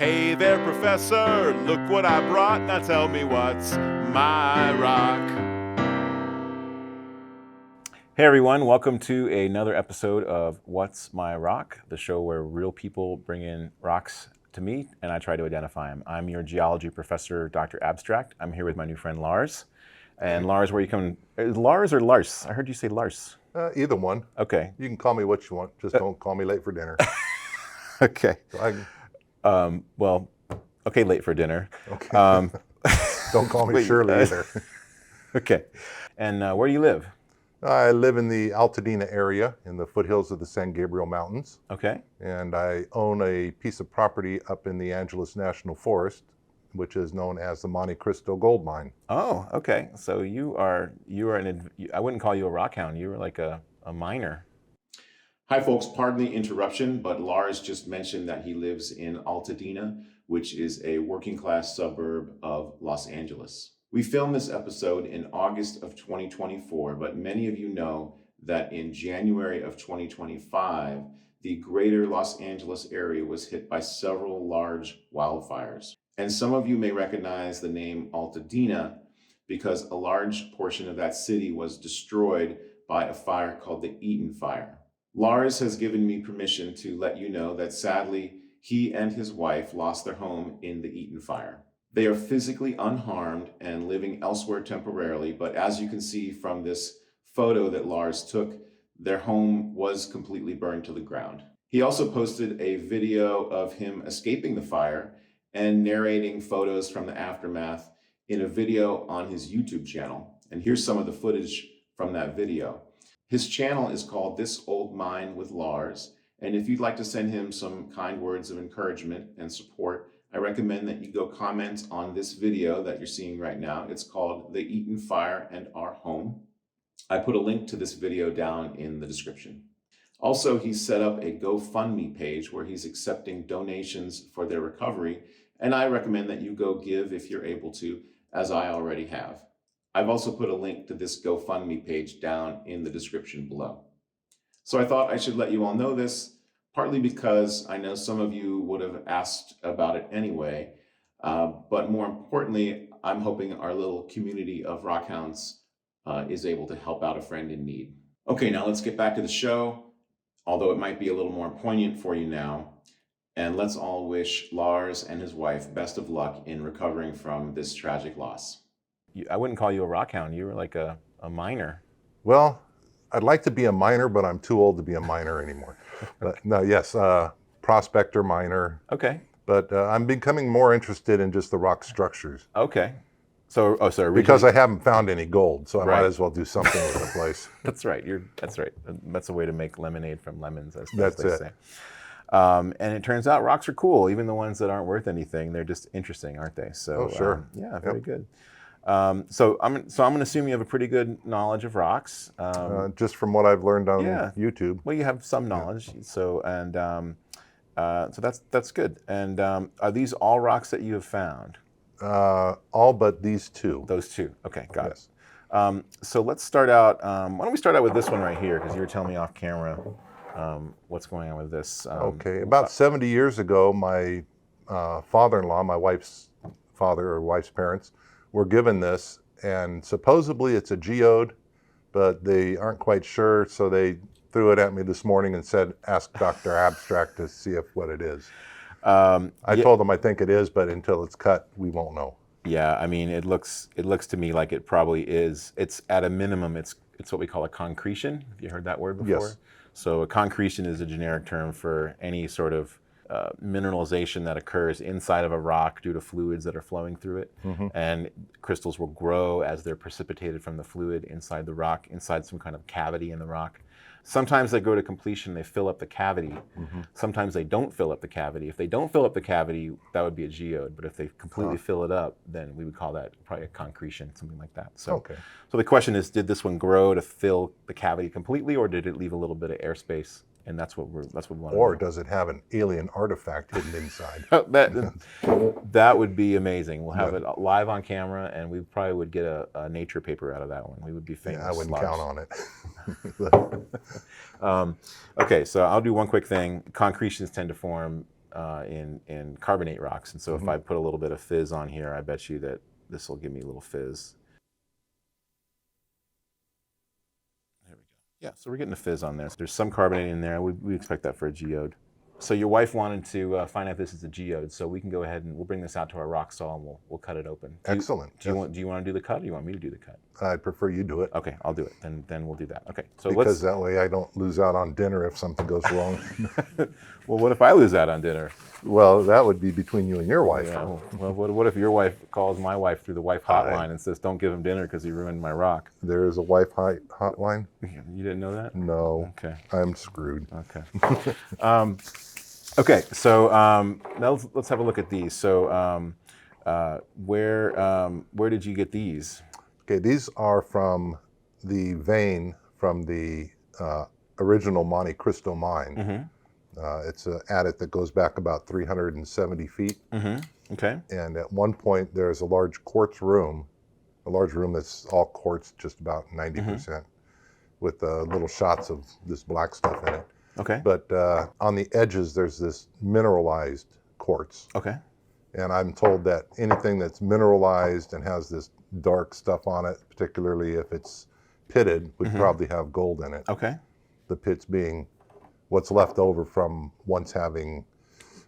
Hey there, Professor, look what I brought. Now tell me what's my rock. Hey everyone, welcome to another episode of What's My Rock, the show where real people bring in rocks to me and I try to identify them. I'm your geology professor, Dr. Abstract. I'm here with my new friend Lars. And Lars, where are you coming? Lars or Lars? I heard you say Lars. Either one. Okay. You can call me what you want. Just don't call me late for dinner. Okay. So well, okay, late for dinner. okay. Don't call me Shirley either. Okay. And where do you live? I live in the Altadena area in the foothills of the San Gabriel Mountains. Okay. And I own a piece of property up in the Angeles National Forest, which is known as the Monte Cristo Gold Mine. Oh, okay. So you are I wouldn't call you a rock hound. You were like a miner. Hi folks, pardon the interruption, but Lars just mentioned that he lives in Altadena, which is a working class suburb of Los Angeles. We filmed this episode in August of 2024, but many of you know that in January of 2025, the greater Los Angeles area was hit by several large wildfires. And some of you may recognize the name Altadena because a large portion of that city was destroyed by a fire called the Eaton Fire. Lars has given me permission to let you know that sadly, he and his wife lost their home in the Eaton Fire. They are physically unharmed and living elsewhere temporarily, but as you can see from this photo that Lars took, their home was completely burned to the ground. He also posted a video of him escaping the fire and narrating photos from the aftermath in a video on his YouTube channel. And here's some of the footage from that video. His channel is called This Old Mine with Lars, and if you'd like to send him some kind words of encouragement and support, I recommend that you go comment on this video that you're seeing right now. It's called The Eaton Fire and Our Home. I put a link to this video down in the description. Also, he's set up a GoFundMe page where he's accepting donations for their recovery, and I recommend that you go give if you're able to, as I already have. I've also put a link to this GoFundMe page down in the description below. So I thought I should let you all know this, partly because I know some of you would have asked about it anyway, but more importantly, I'm hoping our little community of rockhounds is able to help out a friend in need. Okay, now let's get back to the show, although it might be a little more poignant for you now, and let's all wish Lars and his wife best of luck in recovering from this tragic loss. I wouldn't call you a rock hound. You were like a miner. Well, I'd like to be a miner, but I'm too old to be a miner anymore. But no, yes, prospector, miner. Okay. But I'm becoming more interested in just the rock structures. Okay. So because I haven't found any gold, so I Right. might as well do something with the place. That's right. That's right. That's a way to make lemonade from lemons, as That's they it. say. And it turns out rocks are cool, even the ones that aren't worth anything. They're just interesting, aren't they? So sure. Yeah, very good. So I'm going to assume you have a pretty good knowledge of rocks. Just from what I've learned on Yeah. YouTube. Well, you have some knowledge. Yeah. So that's good. And are these all rocks that you have found? All but these two. Those two. Okay, got Yes. it. So let's start out. Why don't we start out with this one right here? Because you were telling me off camera what's going on with this. Okay. About 70 years ago, my father-in-law, my wife's father or wife's parents, were given this, and supposedly it's a geode, but they aren't quite sure, so they threw it at me this morning and said, ask Dr. Abstract to see what it is. I told them I think it is, but until it's cut, we won't know. Yeah, I mean, it looks to me like it probably is. It's at a minimum, it's what we call a concretion. Have you heard that word before? Yes. So a concretion is a generic term for any sort of mineralization that occurs inside of a rock due to fluids that are flowing through it. Mm-hmm. And crystals will grow as they're precipitated from the fluid inside the rock, inside some kind of cavity in the rock. Sometimes they go to completion, they fill up the cavity. Mm-hmm. Sometimes they don't fill up the cavity. If they don't fill up the cavity, that would be a geode. But if they completely fill it up, then we would call that probably a concretion, something like that. So the question is, did this one grow to fill the cavity completely, or did it leave a little bit of airspace? And that's what we want to know. Or does it have an alien artifact hidden inside? That would be amazing. We'll have it live on camera, and we probably would get a Nature paper out of that one. We would be famous. Yeah, I wouldn't count on it. Okay, so I'll do one quick thing. Concretions tend to form in carbonate rocks. And so if I put a little bit of fizz on here, I bet you that this will give me a little fizz. There we go. Yeah, so we're getting a fizz on there. So there's some carbonate in there. We expect that for a geode. So your wife wanted to find out if this is a geode, so we can go ahead and we'll bring this out to our rock saw and we'll cut it open. Excellent. Do you want to do the cut, or do you want me to do the cut? I'd prefer you do it. Okay, I'll do it. Then we'll do that. Okay. So because that way I don't lose out on dinner if something goes wrong. Well, what if I lose out on dinner? Well, that would be between you and your wife. Yeah, well, what if your wife calls my wife through the wife hotline and says, "Don't give him dinner because he ruined my rock"? There is a wife hotline? You didn't know that? No. Okay. I'm screwed. Okay. Okay. So now let's have a look at these. So where did you get these? Okay, these are from the vein from the original Monte Cristo mine. It's an adit that goes back about 370 feet. Okay. And at one point, there's a large quartz room, that's all quartz, just about 90%, with little shots of this black stuff in it. Okay. But on the edges, there's this mineralized quartz. Okay. And I'm told that anything that's mineralized and has this dark stuff on it, particularly if it's pitted, would probably have gold in it. Okay. The pits being what's left over from once having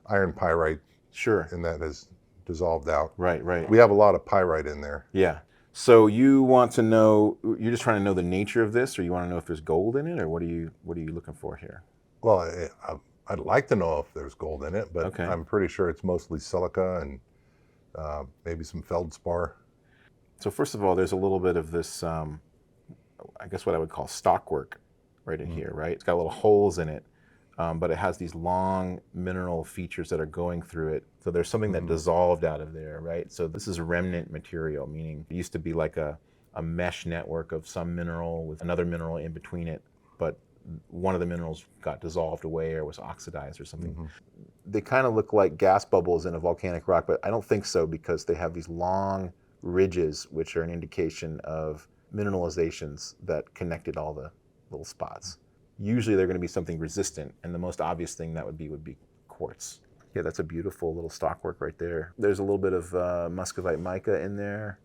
iron pyrite. Sure. And that has dissolved out. Right, right. We have a lot of pyrite in there. Yeah. So you want to know, you're just trying to know the nature of this, or you want to know if there's gold in it, or what are you looking for here? Well, I'd like to know if there's gold in it, but okay. I'm pretty sure it's mostly silica and maybe some feldspar. So first of all, there's a little bit of this, I guess what I would call stockwork right in here, right? It's got little holes in it, but it has these long mineral features that are going through it. So there's something that dissolved out of there, right? So this is remnant material, meaning it used to be like a mesh network of some mineral with another mineral in between it, but one of the minerals got dissolved away or was oxidized or something. They kind of look like gas bubbles in a volcanic rock, but I don't think so, because they have these long ridges, which are an indication of mineralizations that connected all the little spots. Usually they're going to be something resistant, and the most obvious thing that would be quartz. Yeah, that's a beautiful little stockwork right there. There's a little bit of muscovite mica in there,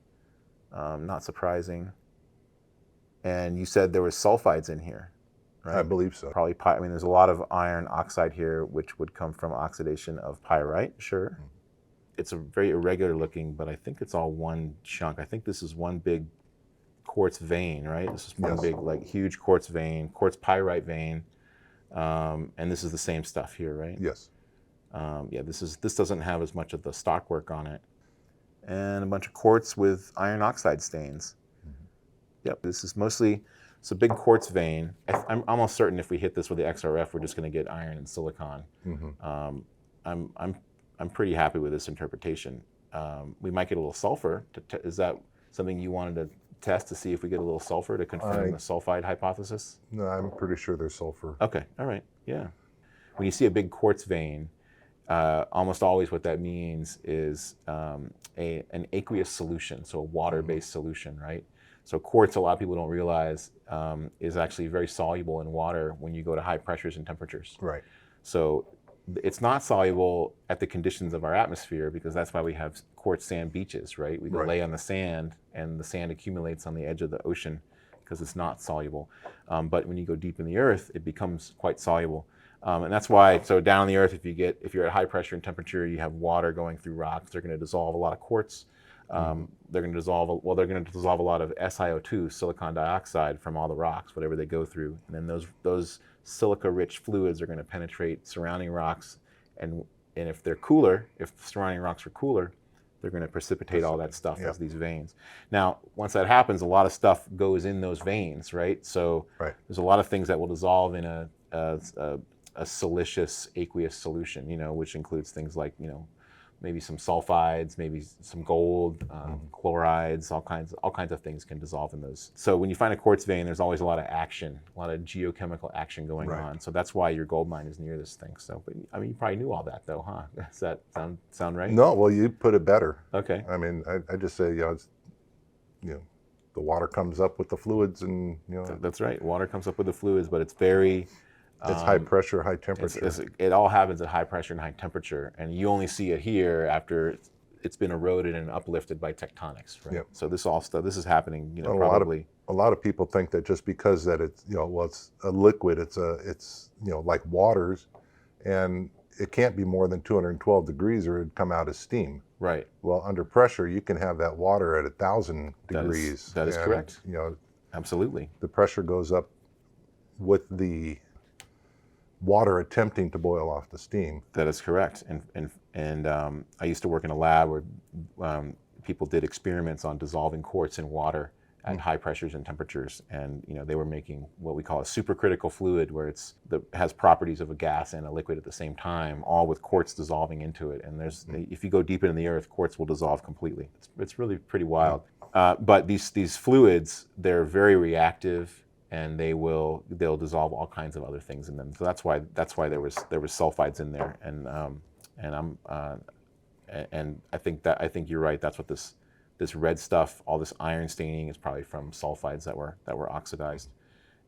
not surprising. And you said there was sulfides in here, right? I believe so. Probably, I mean, there's a lot of iron oxide here, which would come from oxidation of pyrite, sure. It's a very irregular looking, but I think it's all one chunk. I think this is one big quartz vein, right? This is one big, like, huge quartz vein, quartz pyrite vein, and this is the same stuff here, right? Yes. Yeah, this doesn't have as much of the stockwork on it, and a bunch of quartz with iron oxide stains. Yep, this is mostly, it's a big quartz vein. I'm almost certain if we hit this with the XRF, we're just going to get iron and silicon. I'm pretty happy with this interpretation. We might get a little sulfur. Is that something you wanted to test to see if we get a little sulfur to confirm the sulfide hypothesis? No, I'm pretty sure there's sulfur. Okay, all right, yeah. When you see a big quartz vein, almost always what that means is an aqueous solution, so a water-based solution, right? So quartz, a lot of people don't realize, is actually very soluble in water when you go to high pressures and temperatures. Right. So it's not soluble at the conditions of our atmosphere, because that's why we have quartz sand beaches, right? We can lay on the sand, and the sand accumulates on the edge of the ocean because it's not soluble. But when you go deep in the earth, it becomes quite soluble. And that's why, so down on the earth, if you're at high pressure and temperature, you have water going through rocks, they're going to dissolve a lot of quartz. They're going to dissolve a lot of SiO2, silicon dioxide, from all the rocks, whatever they go through. And then those silica-rich fluids are going to penetrate surrounding rocks, and if they're cooler, if the surrounding rocks are cooler, they're going to precipitate all that stuff as these veins. Now, once that happens, a lot of stuff goes in those veins, right? So there's a lot of things that will dissolve in a silicious aqueous solution, which includes things like, maybe some sulfides, maybe some gold, chlorides, all kinds of things can dissolve in those. So when you find a quartz vein, there's always a lot of action, a lot of geochemical action going on. So that's why your gold mine is near this thing. So, but I mean, you probably knew all that, though, huh? Does that sound right? No, well, you put it better. Okay. I mean, I just say, it's, the water comes up with the fluids, and That's right. Water comes up with the fluids, but it's very It's high pressure, high temperature. It all happens at high pressure and high temperature, and you only see it here after it's been eroded and uplifted by tectonics, right? Yep. So this is happening, And probably. a lot of people think that just because that it's it's a liquid, it's like waters, and it can't be more than 212 degrees or it'd come out as steam. Right. Well, under pressure, you can have that water at 1,000 degrees. That is correct. Absolutely. The pressure goes up with the water attempting to boil off the steam. That is correct. And I used to work in a lab where people did experiments on dissolving quartz in water at high pressures and temperatures, and they were making what we call a supercritical fluid, where has properties of a gas and a liquid at the same time, all with quartz dissolving into it. And if you go deep into the earth, quartz will dissolve completely. It's really pretty wild. But these fluids, they're very reactive, and they'll dissolve all kinds of other things in them. So that's why there was sulfides in there, and I think you're right. That's what this red stuff, all this iron staining, is probably from sulfides that were oxidized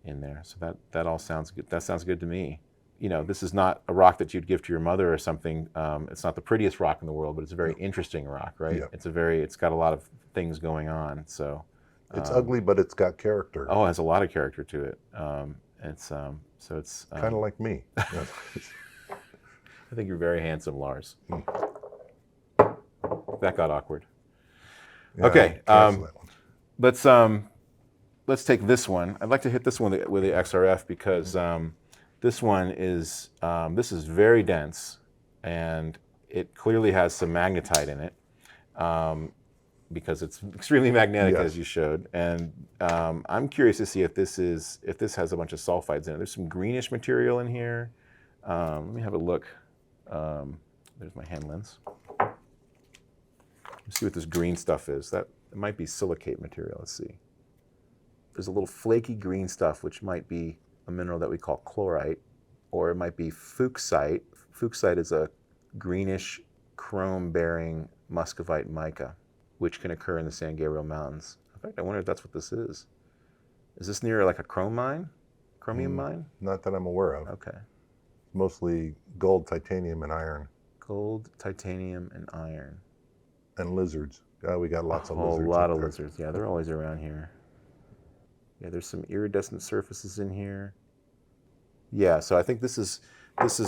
in there. So that all sounds good. That sounds good to me. This is not a rock that you'd give to your mother or something. It's not the prettiest rock in the world, but it's a very interesting rock, right? Yeah. It's got a lot of things going on. So it's ugly, but it's got character. Oh, it has a lot of character to it. It's kind of like me. I think you're very handsome, Lars. That got awkward. Yeah, okay, let's take this one. I'd like to hit this one with the XRF because this one is very dense, and it clearly has some magnetite in it because it's extremely magnetic, as you showed. And I'm curious to see if this has a bunch of sulfides in it. There's some greenish material in here. Let me have a look. There's my hand lens. Let's see what this green stuff is. It might be silicate material. Let's see. There's a little flaky green stuff, which might be a mineral that we call chlorite, or it might be fuchsite. Fuchsite is a greenish chrome-bearing muscovite mica, which can occur in the San Gabriel Mountains. In fact, I wonder if that's what this is. Is this near like a chrome mine? Chromium mine? Not that I'm aware of. Okay. Mostly gold, titanium, and iron. Gold, titanium, and iron. And lizards. We got lots of A lizards. whole lot of lizards. Yeah, they're always around here. Yeah, there's some iridescent surfaces in here. Yeah, so I think this is it's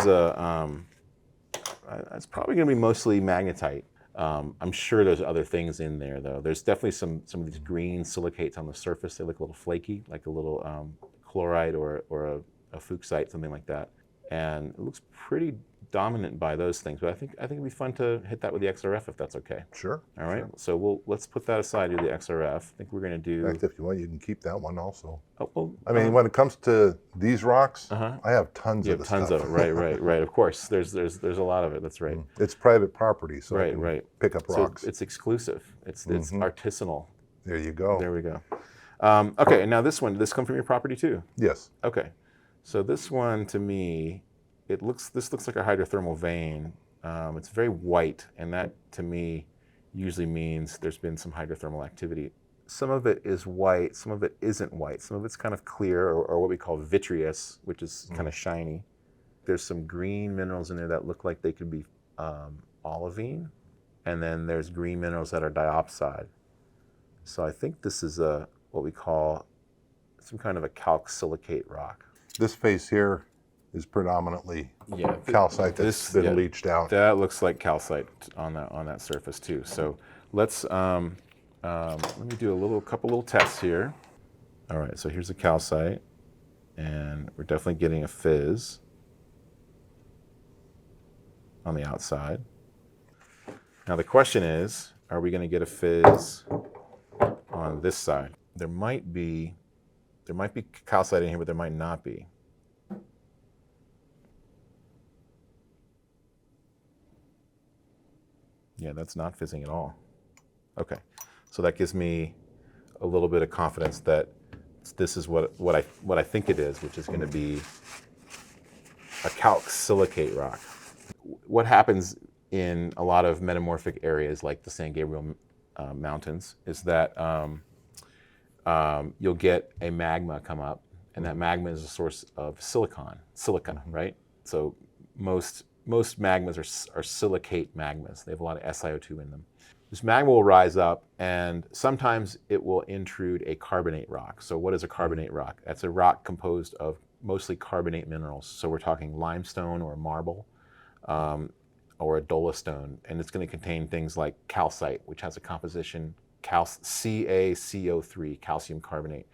probably going to be mostly magnetite. I'm sure there's other things in there, though. There's definitely some of these green silicates on the surface. They look a little flaky, like a little chlorite or a fuchsite, something like that. And it looks pretty dominant by those things. But I think it'd be fun to hit that with the XRF if that's okay. Sure. All right. Sure. So let's put that aside to the XRF. I think we're going to do. In fact, if you want, you can keep that one also. Oh, well, I mean, when it comes to these rocks, I have tons you of have the tons stuff. of it. Right. Of course, there's a lot of it. That's right. It's private property, so I can right. pick up rocks. So it's exclusive. It's artisanal. There you go. There we go. Okay, and now this come from your property too? Yes. Okay, so this one to me, this looks like a hydrothermal vein. It's very white, and that to me usually means there's been some hydrothermal activity. Some of it is white, some of it isn't white. Some of it's kind of clear, or what we call vitreous, which is kind of shiny. There's some green minerals in there that look like they could be olivine, and then there's green minerals that are diopside. So I think this is what we call some kind of a calc-silicate rock. This face here is predominantly calcite that's been leached out. That looks like calcite on that surface too. So let's let me do a couple little tests here. All right, so here's a calcite, and we're definitely getting a fizz on the outside. Now the question is, are we going to get a fizz on this side? There might be calcite in here, but there might not be. Yeah, that's not fizzing at all. Okay, so that gives me a little bit of confidence that this is what I think it is, which is going to be a calc-silicate rock. What happens in a lot of metamorphic areas like the San Gabriel Mountains is that you'll get a magma come up, and that magma is a source of silica, right? So most magmas are silicate magmas. They have a lot of SiO2 in them. This magma will rise up, and sometimes it will intrude a carbonate rock. So what is a carbonate rock? That's a rock composed of mostly carbonate minerals. So we're talking limestone or marble, or a dolostone, and it's going to contain things like calcite, which has a composition CaCO3, calcium carbonate.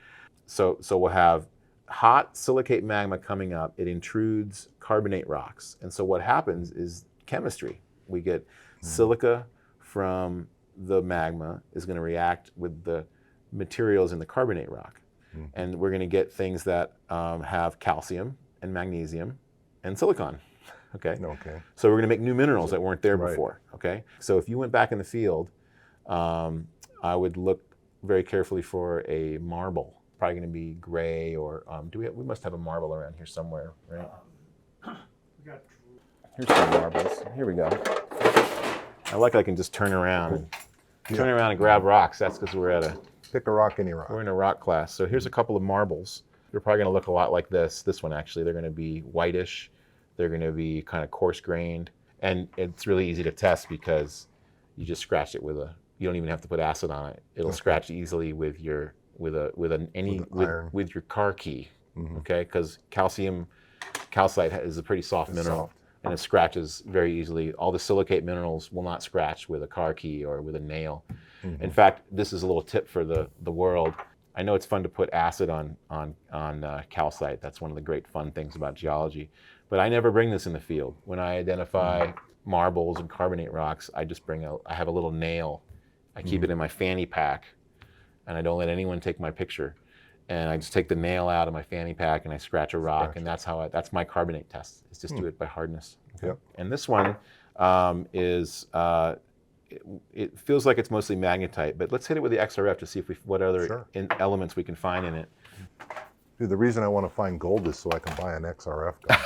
So we'll have hot silicate magma coming up. It intrudes carbonate rocks, and so what happens is chemistry. We get silica from the magma is going to react with the materials in the carbonate rock, and we're going to get things that have calcium and magnesium and silicon. Okay. So we're going to make new minerals that weren't there before. Okay. So if you went back in the field, I would look very carefully for a marble. Probably going to be gray, or we must have a marble around here somewhere, right? Here's some marbles. Here we go. I can just turn around and grab rocks. That's because we're at Pick a rock, any rock. We're in a rock class. So here's a couple of marbles. They're probably going to look a lot like this. This one actually, they're going to be whitish. They're going to be kind of coarse grained, and it's really easy to test because you just scratch it you don't even have to put acid on it. It'll scratch easily with your car key. Okay, because calcite is a pretty soft mineral, and it scratches very easily. All the silicate minerals will not scratch with a car key or with a nail. In fact, this is a little tip for the world. I know it's fun to put acid on calcite. That's one of the great fun things about geology. But I never bring this in the field. When I identify marbles and carbonate rocks, I have a little nail. I keep it in my fanny pack, and I don't let anyone take my picture. And I just take the nail out of my fanny pack and I scratch a rock, and that's my carbonate test. Is just do it by hardness. Okay? Yep. And this one it feels like it's mostly magnetite, but let's hit it with the XRF to see what other elements we can find in it. Dude, the reason I want to find gold is so I can buy an XRF gun.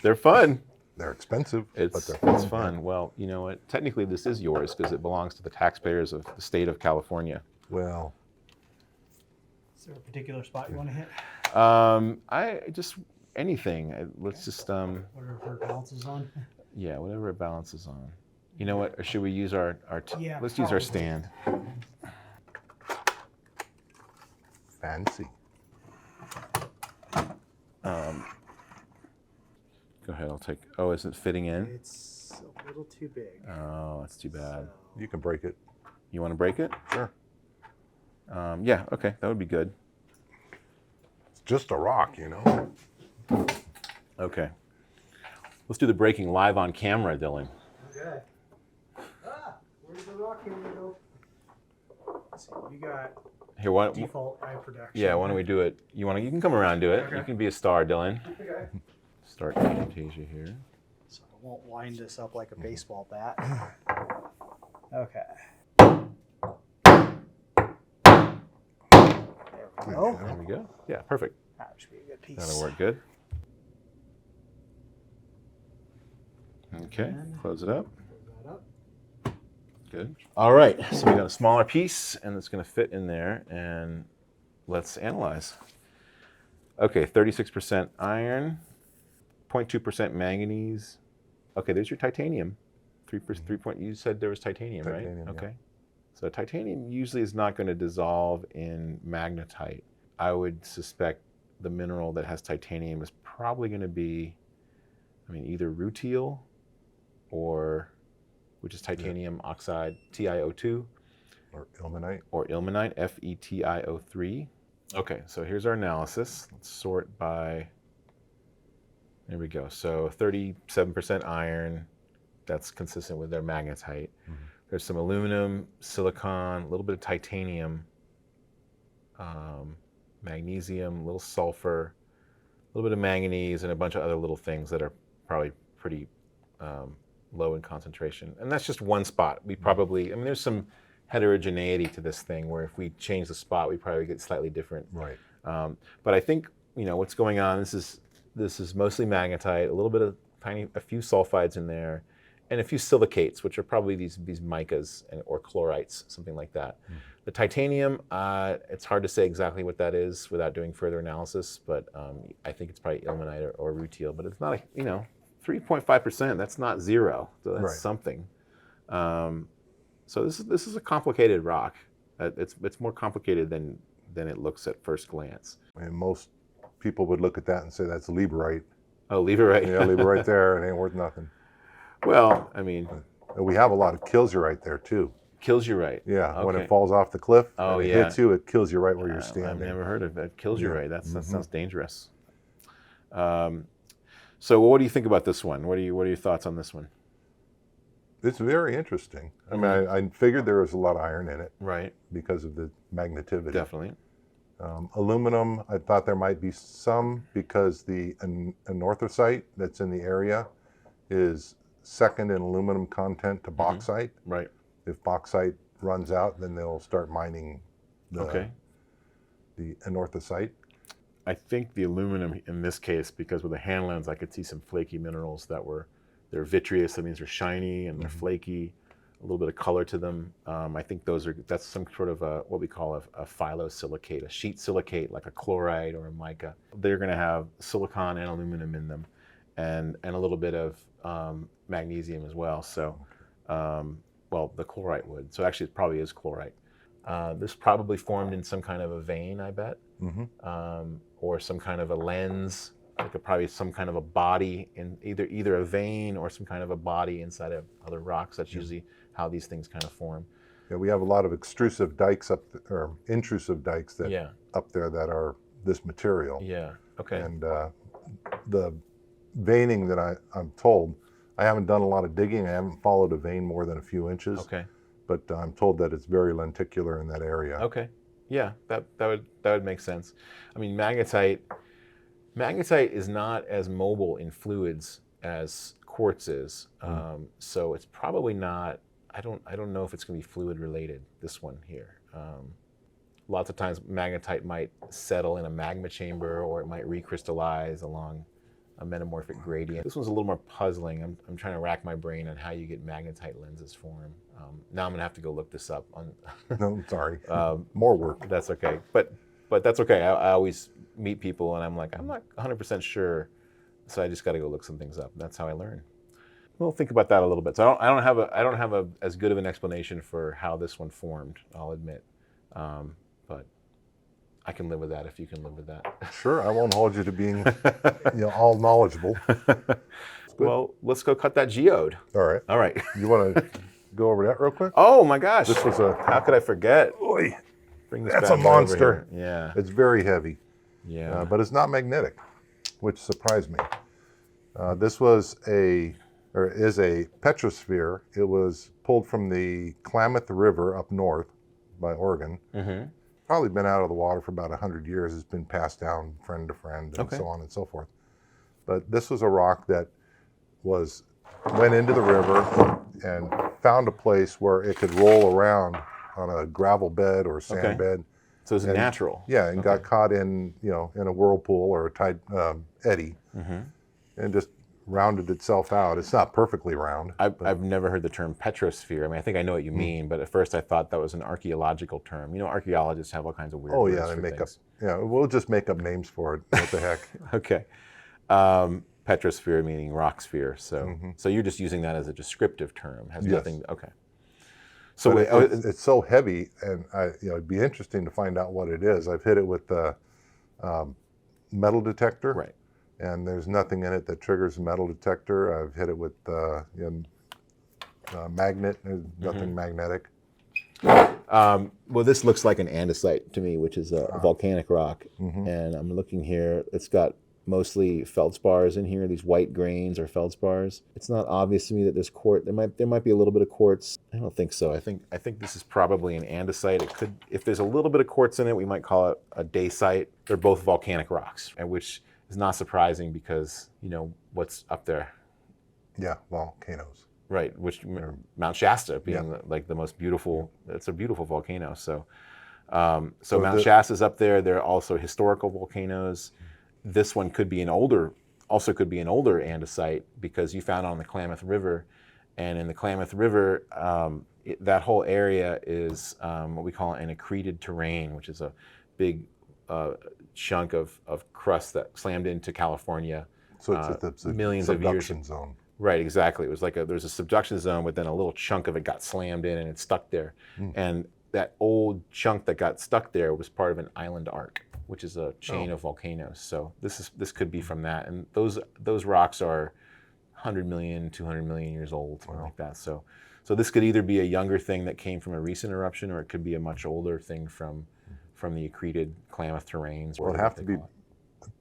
They're fun. They're expensive, but they're fun. It's fun. Well, you know what? Technically, this is yours because it belongs to the taxpayers of the state of California. Well, is there a particular spot you want to hit? Anything. Let's just whatever it balances on. Yeah, whatever it balances on. You know what? Or should we use our let's use our stand. Fancy. Go ahead, I'll take. Oh, is it fitting in? It's a little too big. Oh, that's too bad. You can break it. You want to break it? Sure. Yeah, okay, that would be good. It's just a rock, you know. Okay. Let's do the breaking live on camera, Dylan. Okay. Where's the rock here? Let's see, you got default eye production. Yeah, why don't we do it? You can come around and do it. Okay. You can be a star, Dylan. Okay. Start Fantasia here. So I won't wind this up like a baseball bat. Okay. There we go. There we go. Yeah, perfect. That should be a good piece. That'll work good. Okay, close it up. Close that up. Good. All right, so we got a smaller piece, and it's going to fit in there, and let's analyze. Okay, 36% iron, 0.2% manganese. Okay, there's your titanium. 3%. You said there was titanium, right? Okay. Yeah. So titanium usually is not going to dissolve in magnetite. I would suspect the mineral that has titanium is probably going to be, either rutile, which is titanium oxide, TiO2. Or ilmenite. FeTiO3. Okay, so here's our analysis. Let's sort by, there we go. So 37% iron, that's consistent with their magnetite. There's some aluminum, silicon, a little bit of titanium, magnesium, a little sulfur, a little bit of manganese, and a bunch of other little things that are probably pretty low in concentration. And that's just one spot. We probably, there's some heterogeneity to this thing where if we change the spot, we probably get slightly different. Right. But I think, what's going on, this is mostly magnetite, a little bit of a few sulfides in there, and a few silicates, which are probably these micas or chlorites, something like that. The titanium, it's hard to say exactly what that is without doing further analysis, but I think it's probably ilmenite or rutile, but it's not, 3.5%, that's not zero, so that's something. So this is a complicated rock. It's more complicated than it looks at first glance. And most people would look at that and say that's Lieberite. Oh, Lieberite. Yeah, Lieberite there, it ain't worth nothing. Well, I mean, we have a lot of Kilsurite there too. Kilsurite. Yeah, when it falls off the cliff, and it hits you, it kills you right where you're standing. I've never heard of it. Kilsurite. That sounds dangerous. So, what do you think about this one? What are your thoughts on this one? It's very interesting. I mean, I figured there was a lot of iron in it, right? Because of the magnetivity. Definitely. Aluminum, I thought there might be some because the anorthosite that's in the area is second in aluminum content to bauxite. Right. If bauxite runs out, then they'll start mining the anorthosite. I think the aluminum in this case, because with the hand lens, I could see some flaky minerals they're vitreous. That means they're shiny and they're flaky, a little bit of color to them. I think that's some sort of what we call a phyllosilicate, a sheet silicate, like a chloride or a mica. They're going to have silicon and aluminum in them, and a little bit of magnesium as well. So, well, the chlorite would. So actually, it probably is chlorite. This probably formed in some kind of a vein, I bet, or some kind of a lens. Like probably some kind of a body in either a vein or some kind of a body inside of other rocks. That's usually how these things kind of form. Yeah, we have a lot of extrusive dikes or intrusive dikes up there that are this material. Yeah. Okay. And the veining that I'm told, I haven't done a lot of digging. I haven't followed a vein more than a few inches. Okay. But I'm told that it's very lenticular in that area. Okay. Yeah, that would make sense. I mean, magnetite is not as mobile in fluids as quartz is, so it's probably not. I don't know if it's going to be fluid related. This one here. Lots of times magnetite might settle in a magma chamber, or it might recrystallize along a metamorphic gradient. This one's a little more puzzling. I'm trying to rack my brain on how you get magnetite lenses form. Now I'm going to have to go look this up. No, sorry. More work. That's okay. But that's okay. I always meet people and I'm like, I'm not 100% sure, so I just got to go look some things up. That's how I learn. We'll think about that a little bit. So I don't have as good of an explanation for how this one formed, I'll admit. But I can live with that if you can live with that. Sure, I won't hold you to being all knowledgeable. Well, let's go cut that geode. All right. You want to go over that real quick? Oh my gosh. This was how could I forget? Oy, Bring this that's bad a boy over monster. here. Yeah. It's very heavy. Yeah. But it's not magnetic, which surprised me. This is a petrosphere. It was pulled from the Klamath River up north by Oregon. Probably been out of the water for about 100 years. It's been passed down friend to friend and so on and so forth. But this was a rock that went into the river and found a place where it could roll around on a gravel bed or sand bed. So it's natural. Yeah, and got caught in a whirlpool or a tide eddy, and just rounded itself out. It's not perfectly round. I've never heard the term petrosphere. I mean, I think I know what you mean, but at first I thought that was an archaeological term. Archaeologists have all kinds of weird words they for make things. up. Yeah, we'll just make up names for it. What the heck? Okay. Petrosphere meaning rock sphere. So so you're just using that as a descriptive term. Has nothing. Okay. So it's so heavy, and it'd be interesting to find out what it is. I've hit it with the metal detector. Right. And there's nothing in it that triggers a metal detector. I've hit it with magnet. There's nothing magnetic. Well, this looks like an andesite to me, which is a volcanic rock. And I'm looking here. It's got mostly feldspars in here. These white grains are feldspars. It's not obvious to me that there's quartz. There might be a little bit of quartz. I don't think so. I think this is probably an andesite. It could, if there's a little bit of quartz in it, we might call it a dacite. They're both volcanic rocks, and which is not surprising because what's up there. Yeah, volcanoes. Right, which Mount Shasta being like the most beautiful. It's a beautiful volcano. So Mount Shasta's up there. There are also historical volcanoes. This one could be an older andesite because you found it on the Klamath River, And in the Klamath River, that whole area is what we call an accreted terrain, which is a big chunk of crust that slammed into California. So it's a millions of years. subduction zone. Right, exactly. It was like there's a subduction zone, but then a little chunk of it got slammed in and it stuck there. And that old chunk that got stuck there was part of an island arc, which is a chain of volcanoes. So this could be from that. And those rocks are 100 million, 200 million years old, something like that. So this could either be a younger thing that came from a recent eruption, or it could be a much older thing from the accreted Klamath terrains. Well, it'd have to be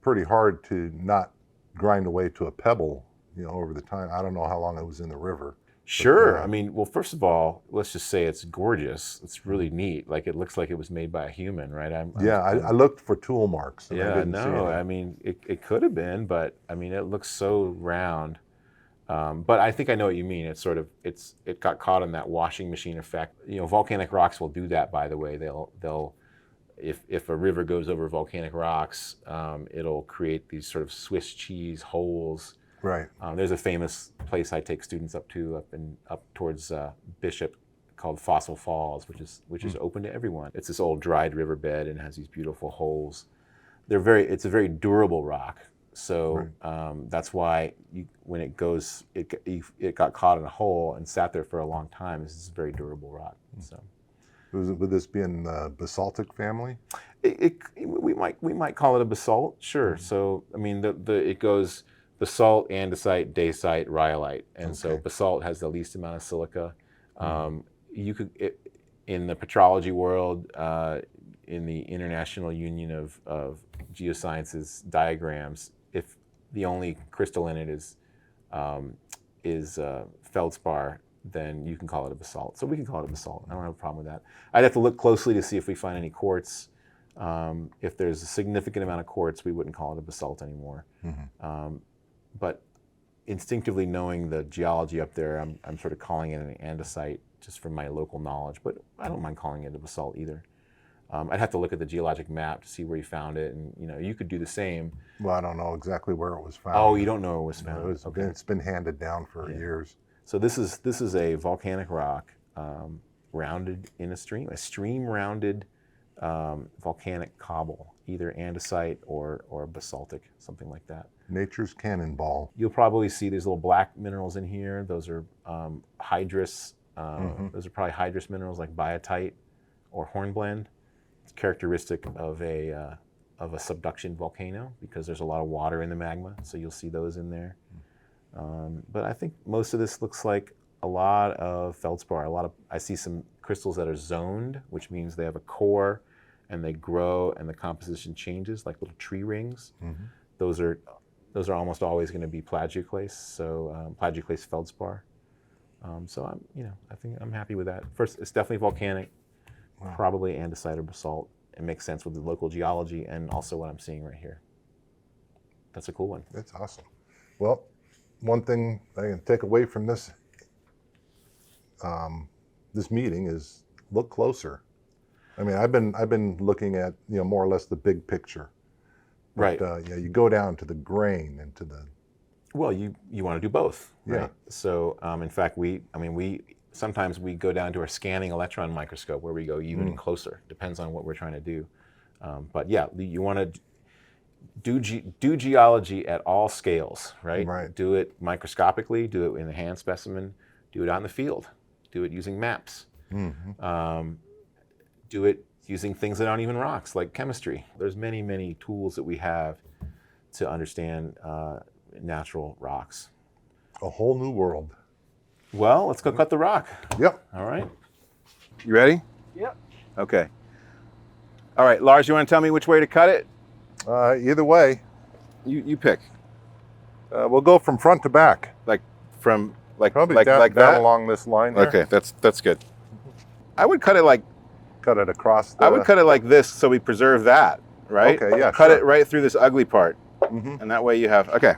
pretty hard to not grind away to a pebble, over the time. I don't know how long it was in the river. Sure. I mean, well, first of all, let's just say it's gorgeous. It's really neat. Like, it looks like it was made by a human, right? I looked for tool marks. And I didn't see any. I mean, it could have been, but I mean, it looks so round. But I think I know what you mean. It got caught in that washing machine effect. Volcanic rocks will do that, by the way. They'll if a river goes over volcanic rocks, it'll create these sort of Swiss cheese holes. Right. There's a famous place I take students up towards Bishop called Fossil Falls, which is open to everyone. It's this old dried riverbed and has these beautiful holes. It's a very durable rock. So that's why when it got caught in a hole and sat there for a long time. This is a very durable rock. So. Would this be in the basaltic family? We might call it a basalt, sure. So I mean, it goes basalt, andesite, dacite, rhyolite, and so basalt has the least amount of silica. You could, in the petrology world, in the International Union of Geosciences diagrams, if the only crystal in it is feldspar, then you can call it a basalt. So we can call it a basalt. I don't have a problem with that. I'd have to look closely to see if we find any quartz. If there's a significant amount of quartz, we wouldn't call it a basalt anymore. But instinctively knowing the geology up there, I'm sort of calling it an andesite just from my local knowledge, but I don't mind calling it a basalt either. I'd have to look at the geologic map to see where you found it, and you could do the same. Well, I don't know exactly where it was found. Oh, you don't know where it was found? No, it's been handed down for years. So this is a volcanic rock, rounded in a stream rounded volcanic cobble, either andesite or basaltic, something like that. Nature's cannonball. You'll probably see these little black minerals in here. Those are hydrous. Those are probably hydrous minerals like biotite or hornblende. It's characteristic of a subduction volcano because there's a lot of water in the magma. So you'll see those in there. But I think most of this looks like a lot of feldspar. I see some crystals that are zoned, which means they have a core and they grow and the composition changes like little tree rings. Those are almost always going to be plagioclase, so plagioclase feldspar. So I think I'm happy with that. First, it's definitely volcanic, probably andesite or basalt. It makes sense with the local geology and also what I'm seeing right here. That's a cool one. That's awesome. Well, one thing I can take away from this this meeting is look closer. I mean, I've been looking at more or less the big picture. But, right. You go down to the grain and to the. Well, you want to do both, right? Yeah. So in fact, we sometimes we go down to our scanning electron microscope where we go even closer. Depends on what we're trying to do. But yeah, you want to do geology at all scales, right? Right. Do it microscopically, do it in a hand specimen, do it out in the field, do it using maps, do it using things that aren't even rocks, like chemistry. There's many, many tools that we have to understand natural rocks. A whole new world. Well, let's go cut the rock. Yep. All right. You ready? Yep. Okay. All right, Lars, you want to tell me which way to cut it? Either way. You pick. We'll go from front to back. Probably down that? along this line there. Okay, that's good. I would cut it Cut it across the... I would cut it like this so we preserve that, right? Okay, yeah, Cut sure. it right through this ugly part. And that way you have, okay.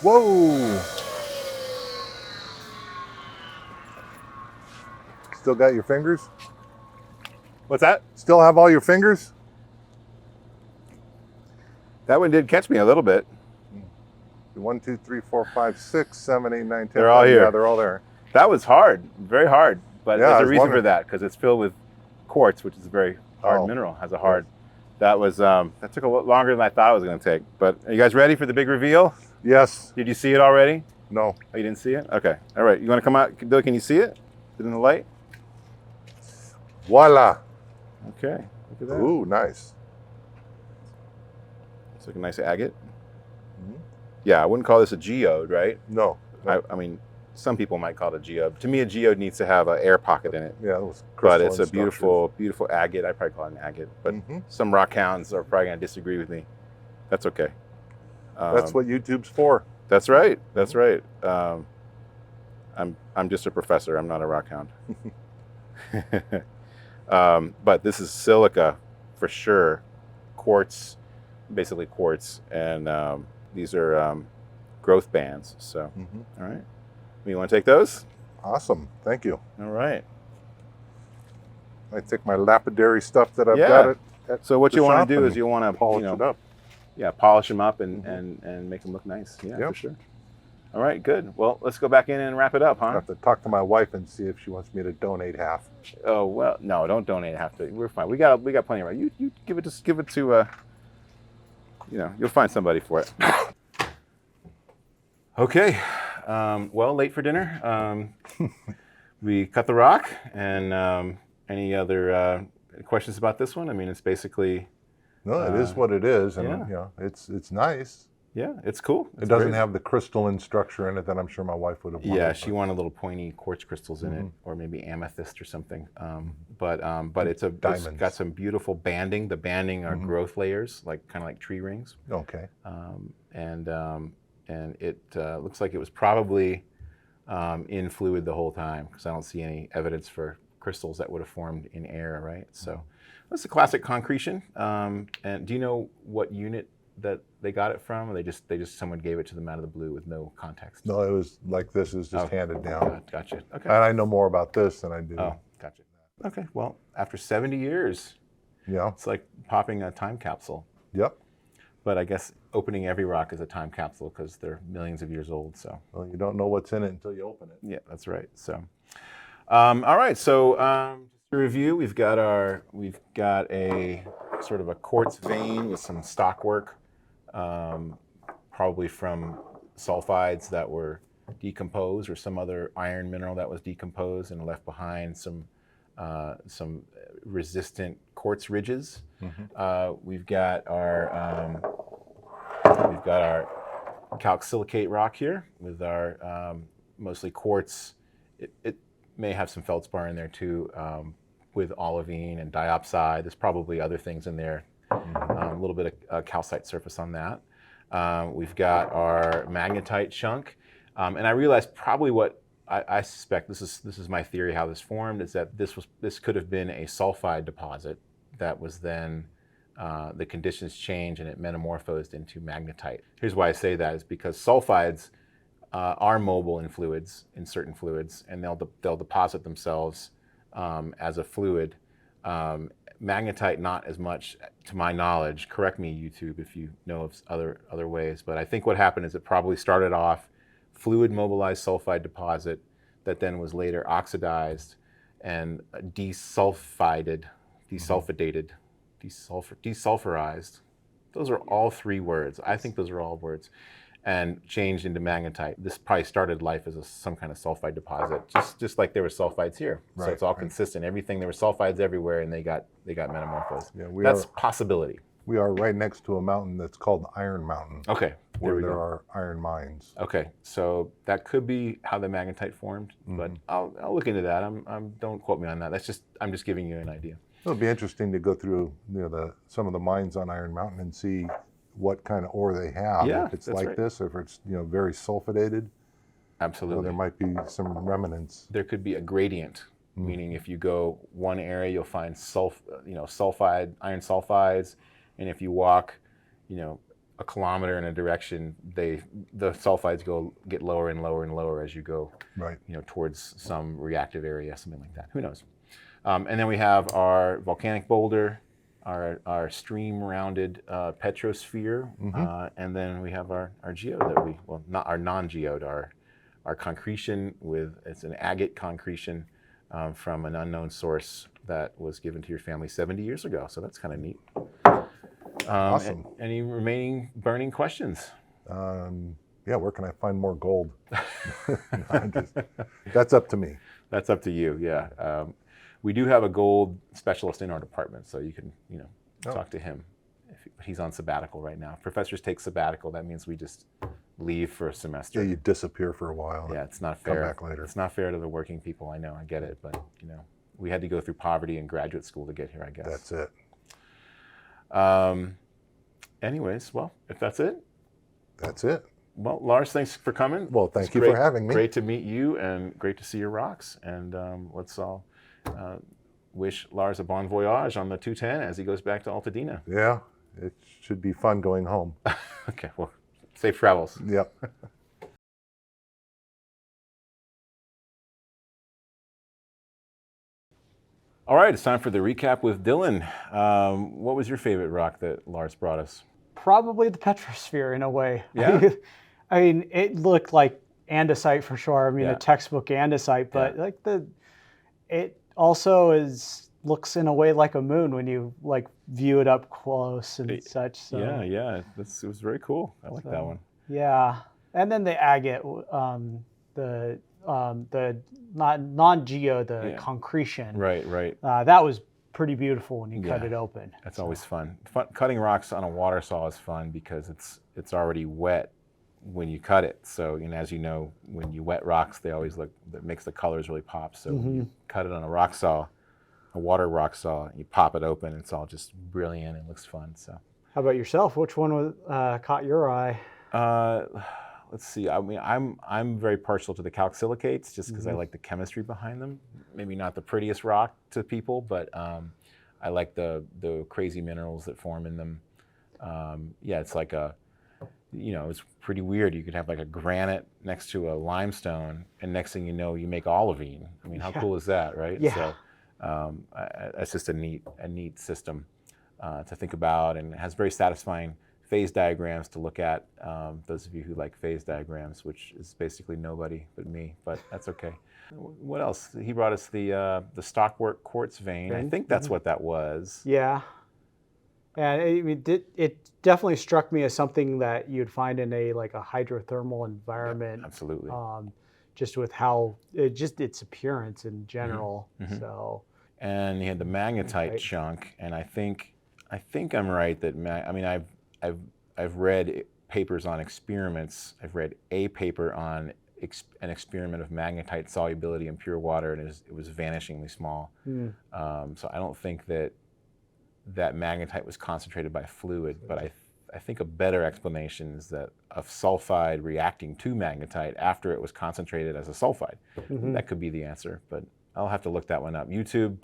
Whoa! Still got your fingers? What's that? Still have all your fingers? That one did catch me a little bit. 1, 2, 3, 4, 5, 6, 7, 8, 9, 10. They're all here. Yeah, they're all there. That was hard, very hard. But Yeah, there's I a was reason for wondering. that, because it's filled with quartz, which is a very hard mineral. Has a hard. That was that took a lot longer than I thought it was going to take. But are you guys ready for the big reveal? Yes. Did you see it already? No. Oh, you didn't see it? Okay. All right. You want to come out? Bill, can you see it? Is it in the light? Voila. Okay. Look at that. Ooh, nice. It's like a nice agate. Mhm. Yeah, I wouldn't call this a geode, right? No. I mean, some people might call it a geode. To me, a geode needs to have an air pocket in it. Yeah, it was But it's a crystalline beautiful, beautiful agate. I probably call it an agate. But some rock hounds are probably going to disagree with me. That's okay. That's what YouTube's for. That's right. That's right. I'm just a professor. I'm not a rock hound. But this is silica for sure. Quartz, basically quartz, and these are growth bands. So, all right. You want to take those? Awesome. Thank you. All right. I take my lapidary stuff that I've Yeah. got at So what the you want shop to do is and you want to polish it up. Yeah, polish them up and make them look nice. Yeah, Yep. for sure. All right, good. Well, let's go back in and wrap it up, I huh? have to talk to my wife and see if she wants me to donate half. Oh well, no, don't donate half to. We're fine. We got plenty of. You give it to. You'll find somebody for it. Okay. Well, late for dinner. We cut the rock. And any other questions about this one? I mean, it's basically. No, it is what it is, and yeah. it's nice. Yeah, it's cool. It doesn't have the crystalline structure in it that I'm sure my wife would have wanted. Yeah, she wanted little pointy quartz crystals in it, or maybe amethyst or something. But it's got some beautiful banding. The banding are growth layers, kind of like tree rings. Okay. And it looks like it was probably in fluid the whole time, because I don't see any evidence for crystals that would have formed in air, right? So that's a classic concretion. And do you know what unit that they got it from, or they just someone gave it to them out of the blue with no context? No, it was like this. It was just handed down. Gotcha. Okay. And I know more about this than I do. Oh, gotcha. Okay. Well, after 70 years, Yeah. it's like popping a time capsule. Yep. But I guess opening every rock is a time capsule because they're millions of years old. So. Well, you don't know what's in it until you open it. Yeah, that's right. So, all right. So just to review, we've got a sort of a quartz vein with some stockwork, probably from sulfides that were decomposed, or some other iron mineral that was decomposed and left behind some resistant quartz ridges. We've got our calc-silicate rock here with our mostly quartz. It may have some feldspar in there too, with olivine and diopside. There's probably other things in there. A little bit of calcite surface on that. We've got our magnetite chunk, and I realized probably what I suspect, this is my theory how this formed, is that this could have been a sulfide deposit that was then the conditions changed and it metamorphosed into magnetite. Here's why I say that, is because sulfides are mobile in fluids, in certain fluids, and they'll deposit themselves as a fluid. Magnetite, not as much, to my knowledge. Correct me, YouTube, if you know of other ways. But I think what happened is it probably started off fluid mobilized sulfide deposit that then was later oxidized and desulfurized. Those are all three words. I think those are all words. And changed into magnetite. This probably started life as some kind of sulfide deposit, just like there were sulfides here. Right, so it's all consistent. Everything, there were sulfides everywhere, and they got metamorphosed. Yeah, That's possibility. We are right next to a mountain that's called Iron Mountain, Okay, where there are iron mines. Okay, so that could be how the magnetite formed, but I'll look into that. Don't quote me on that. I'm just giving you an idea. It'll be interesting to go through some of the mines on Iron Mountain and see what kind of ore they have. Yeah, if it's that's like right. this, or if it's very sulfidated. Absolutely. There might be some remnants. There could be a gradient, meaning if you go one area, you'll find sulfide, iron sulfides, and if you walk, a kilometer in a direction, the sulfides get lower and lower and lower as you go, Right. towards some reactive area, something like that. Who knows? And then we have our volcanic boulder, our stream-rounded petrosphere, and then we have our geode that not our non-geode, our concretion it's an agate concretion from an unknown source that was given to your family 70 years ago. So that's kind of neat. Awesome. Any remaining burning questions? Yeah, where can I find more gold? That's up to me. That's up to you, yeah. We do have a gold specialist in our department, so you can, talk to him. He's on sabbatical right now. Professors take sabbatical. That means we just leave for a semester. Yeah, you disappear for a while. Yeah, it's not fair. Come back later. It's not fair to the working people. I know, I get it, but we had to go through poverty and graduate school to get here, I guess. That's it. Anyways, well, if that's it. That's it. Well, Lars, thanks for coming. Well, thank you for having me. Great to meet you and great to see your rocks. And let's all wish Lars a bon voyage on the 210 as he goes back to Altadena. Yeah, it should be fun going home. Okay, well, safe travels. Yep. All right, it's time for the recap with Dylan. What was your favorite rock that Lars brought us? Probably the petrosphere in a way. Yeah. I mean, it looked like andesite for sure. I mean, a textbook andesite, but it also looks in a way like a moon when you view it up close and such. So. Yeah, it was very cool. I like that one. Yeah, and then the agate, the non-geo, the concretion. Right. That was pretty beautiful when you cut it open. That's always fun. Cutting rocks on a water saw is fun because it's already wet when you cut it. So, as you know, when you wet rocks, that makes the colors really pop. So when you cut it on a rock saw, a water rock saw, you pop it open, it's all just brilliant and looks fun. So, how about yourself? Which one caught your eye? Let's see. I mean, I'm very partial to the calc silicates just because I like the chemistry behind them. Maybe not the prettiest rock to people, but I like the crazy minerals that form in them. It's like it's pretty weird. You could have like a granite next to a limestone, and next thing you know, you make olivine. I mean, how cool is that, right? Yeah. So it's just a neat system to think about, and it has very satisfying phase diagrams to look at. Those of you who like phase diagrams, which is basically nobody but me, but that's okay. What else? He brought us the stockwork quartz vein. I think that's what that was. Yeah. And it definitely struck me as something that you'd find in a hydrothermal environment. Yeah, absolutely. Just with how its appearance in general. So. And he had the magnetite chunk, and I think I'm right that I've read papers on experiments. I've read a paper on an experiment of magnetite solubility in pure water, and it was vanishingly small. So I don't think that magnetite was concentrated by fluid, but I think a better explanation is that a sulfide reacting to magnetite after it was concentrated as a sulfide. That could be the answer, but I'll have to look that one up. YouTube,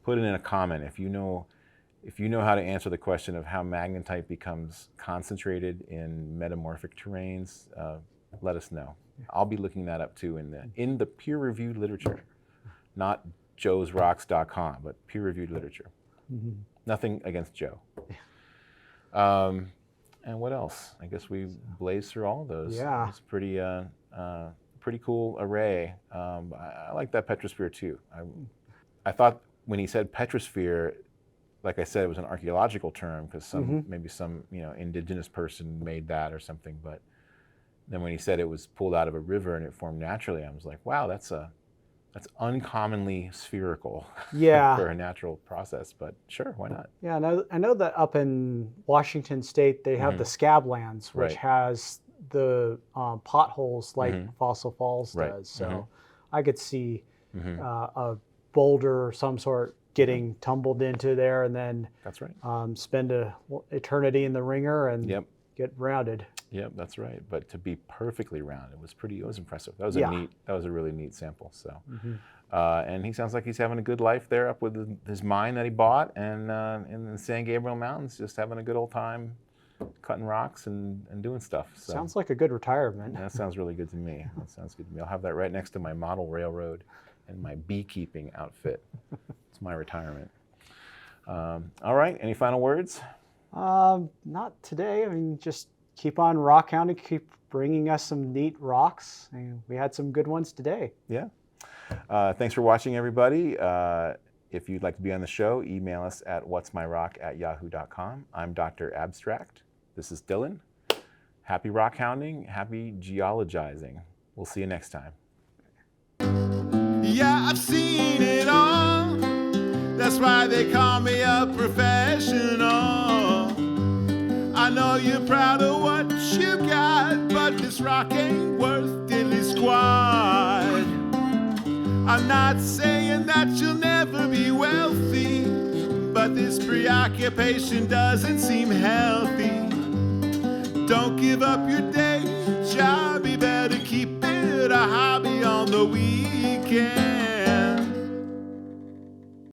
put it in a comment if you know how to answer the question of how magnetite becomes concentrated in metamorphic terrains. Let us know. I'll be looking that up too in the peer-reviewed literature, not joesrocks.com, but peer-reviewed literature. Nothing against Joe. And what else? I guess we blazed through all of those. Yeah. It's pretty cool array. I like that petrosphere too. I thought when he said petrosphere, like I said, it was an archaeological term because maybe some indigenous person made that or something. But then when he said it was pulled out of a river and it formed naturally, I was like, wow, that's uncommonly spherical for a natural process. But sure, why not? Yeah, I know that up in Washington State they have the scablands, which has the potholes like Fossil Falls does. So I could see a boulder of some sort getting tumbled into there and then that's right. Spend an eternity in the ringer and get rounded. Yep, that's right. But to be perfectly round, it was impressive. That was a really neat sample. So, and he sounds like he's having a good life there up with his mine that he bought, and in the San Gabriel Mountains, just having a good old time cutting rocks and doing stuff. So Sounds like a good retirement. that sounds really good to me. That sounds good to me. I'll have that right next to my model railroad and my beekeeping outfit. It's my retirement. All right, any final words? Not today. I mean, just keep on rock hounding, keep bringing us some neat rocks. And we had some good ones today. Yeah. Thanks for watching, everybody. If you'd like to be on the show, email us at whatsmyrock@yahoo.com. I'm Dr. Abstract. This is Dylan. Happy rock hounding, happy geologizing. We'll see you next time. Yeah, I've seen it all. That's why they call me a professional. I know you're proud of what you got, but this rock ain't worth diddly squat. I'm not saying that you'll never be wealthy, but this preoccupation doesn't seem healthy. Don't give up your day job, you better keep it a hobby on the weekend.